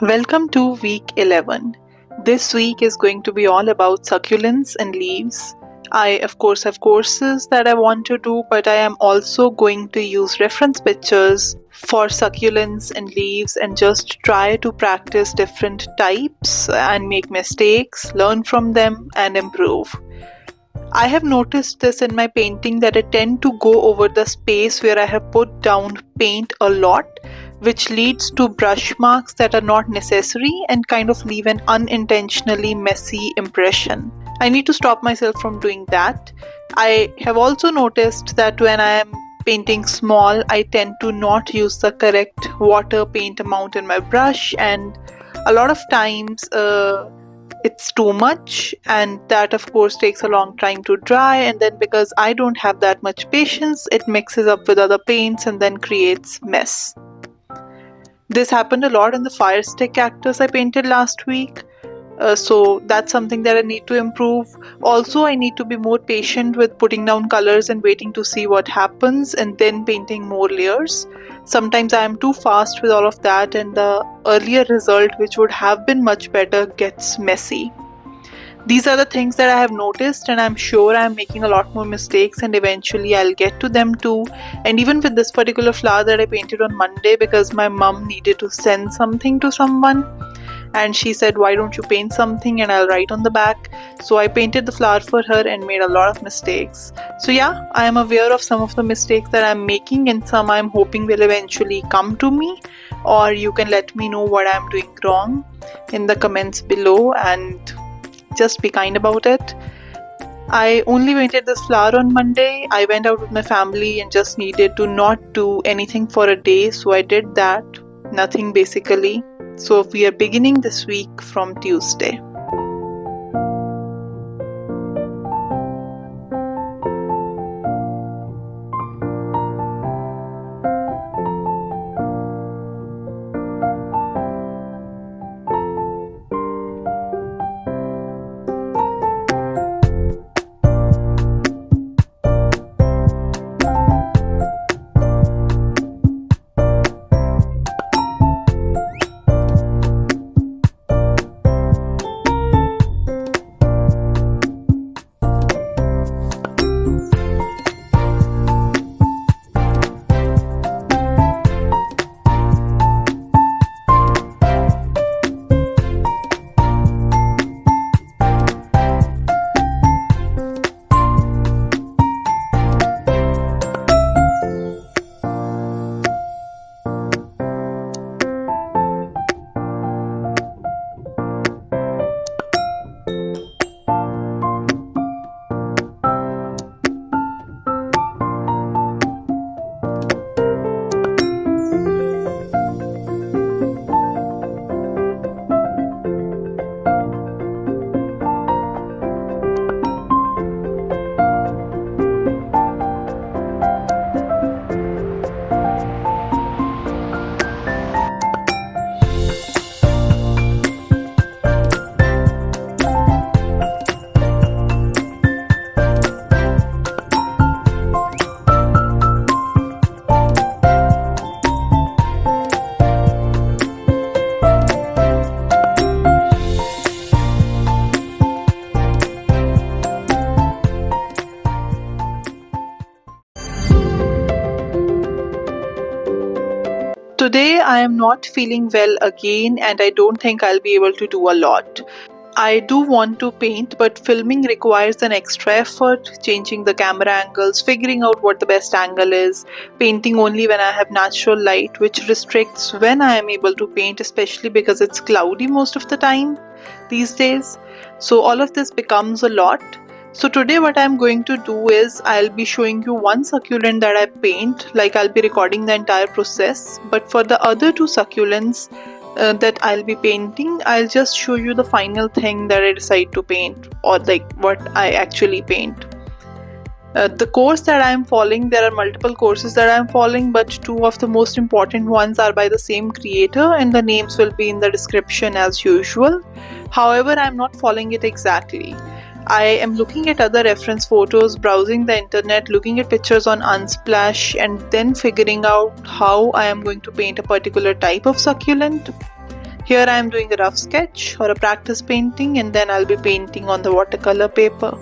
Welcome to week 11. This week is going to be all about succulents and leaves. I of course have courses that I want to do, but I am also going to use reference pictures for succulents and leaves and just try to practice different types and make mistakes, learn from them and improve. I have noticed this in my painting that I tend to go over the space where I have put down paint a lot, which leads to brush marks that are not necessary and kind of leave an unintentionally messy impression. I need to stop myself from doing that. I have also noticed that when I am painting small, I tend to not use the correct water paint amount in my brush, and a lot of times it's too much, and that of course takes a long time to dry, and then because I don't have that much patience, it mixes up with other paints and then creates mess. This happened a lot in the fire stick cactus I painted last week, so that's something that I need to improve. Also, I need to be more patient with putting down colors and waiting to see what happens and then painting more layers. Sometimes I am too fast with all of that, and the earlier result, which would have been much better, gets messy. These are the things that I have noticed, and I'm sure I'm making a lot more mistakes, and eventually I'll get to them too. And even with this particular flower that I painted on Monday, because my mum needed to send something to someone, and she said, why don't you paint something and I'll write on the back. So I painted the flower for her and made a lot of mistakes. So yeah, I am aware of some of the mistakes that I'm making, and some I'm hoping will eventually come to me, or you can let me know what I'm doing wrong in the comments below and just be kind about it. I only painted this flower on Monday. I went out with my family and just needed to not do anything for a day, so I did that. Nothing basically. So we are beginning this week from Tuesday. Today I am not feeling well again, and I don't think I'll be able to do a lot. I do want to paint, but filming requires an extra effort, changing the camera angles, figuring out what the best angle is, painting only when I have natural light, which restricts when I am able to paint, especially because it's cloudy most of the time these days. So all of this becomes a lot. So today what I'm going to do is I'll be showing you one succulent that I paint, like I'll be recording the entire process, but for the other two succulents that I'll be painting, I'll just show you the final thing that I decide to paint, or like what I actually paint. The course that I'm following, there are multiple courses that I'm following, but two of the most important ones are by the same creator, and the names will be in the description as usual. However, I'm not following it exactly. I am looking at other reference photos, browsing the internet, looking at pictures on Unsplash, and then figuring out how I am going to paint a particular type of succulent. Here I am doing a rough sketch or a practice painting, and then I'll be painting on the watercolor paper.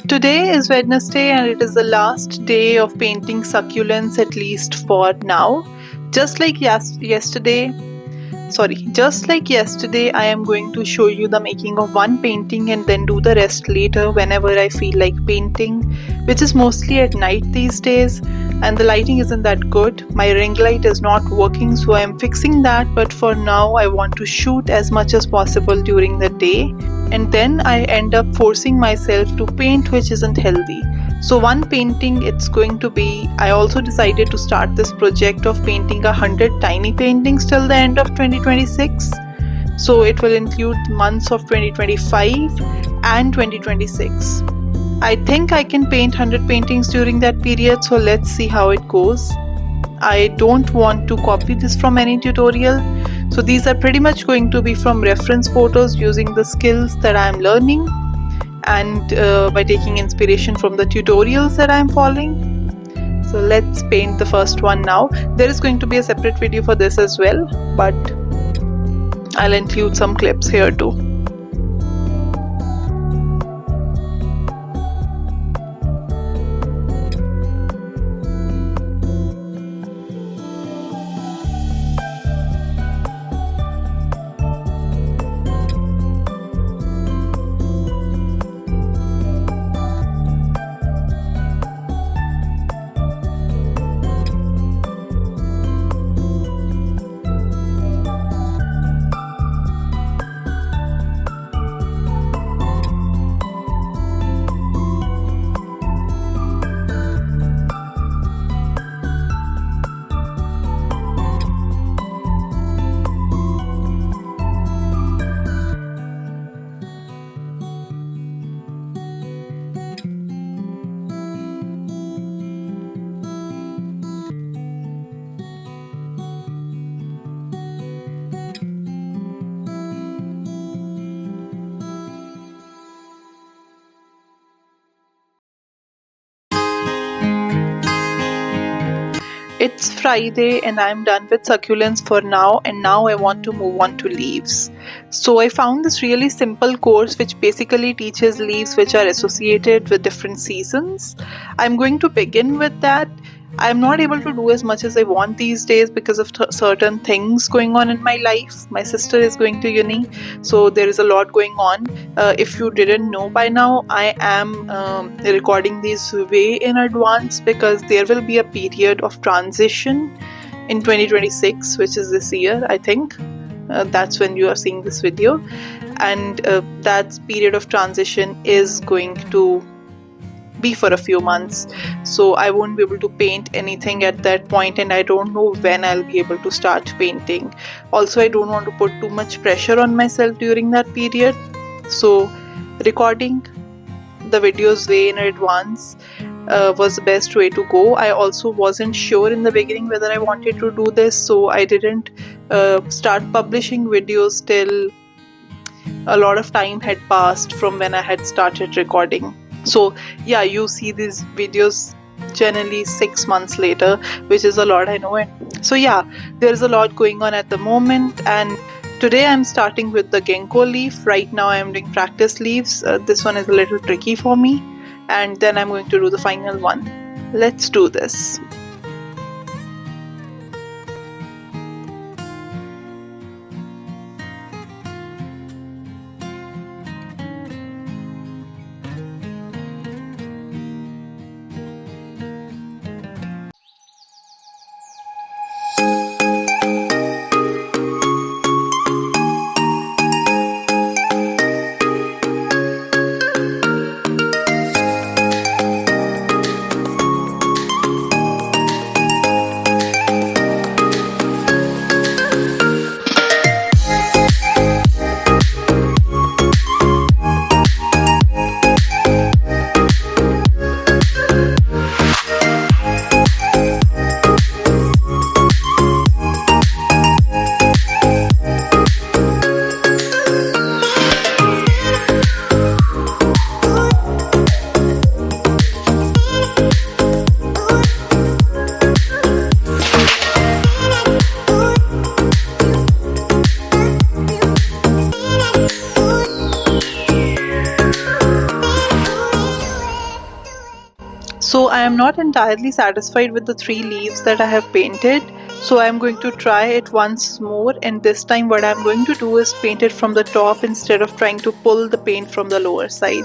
Today is Wednesday and it is the last day of painting succulents, at least for now. Just like yesterday, I am going to show you the making of one painting and then do the rest later whenever I feel like painting, which is mostly at night these days, and the lighting isn't that good. My ring light is not working, so I am fixing that, but for now I want to shoot as much as possible during the day, and then I end up forcing myself to paint, which isn't healthy. So one painting it's going to be, I also decided to start this project of painting 100 tiny paintings till the end of 2026. So it will include months of 2025 and 2026. I think I can paint 100 paintings during that period, so let's see how it goes. I don't want to copy this from any tutorial, so these are pretty much going to be from reference photos using the skills that I am learning. and by taking inspiration from the tutorials that I'm following. So let's paint the first one now. There is going to be a separate video for this as well, but I'll include some clips here too. It's Friday and I'm done with succulents for now, and now I want to move on to leaves. So I found this really simple course which basically teaches leaves which are associated with different seasons. I'm going to begin with that. I'm not able to do as much as I want these days because of certain things going on in my life. My sister is going to uni, so there is a lot going on. If you didn't know by now, I am recording these way in advance because there will be a period of transition in 2026, which is this year, I think. That's when you are seeing this video, and that period of transition is going to be for a few months, so I won't be able to paint anything at that point, and I don't know when I'll be able to start painting. Also, I don't want to put too much pressure on myself during that period, so recording the videos way in advance was the best way to go. I also wasn't sure in the beginning whether I wanted to do this, so I didn't start publishing videos till a lot of time had passed from when I had started recording. So yeah, you see these videos generally 6 months later, which is a lot, I know. So yeah, there's a lot going on at the moment, and today I'm starting with the Ginkgo leaf. Right now I'm doing practice leaves. This one is a little tricky for me, and then I'm going to do the final one. Let's do this. So I am not entirely satisfied with the 3 leaves that I have painted, so I am going to try it once more, and this time what I am going to do is paint it from the top instead of trying to pull the paint from the lower side.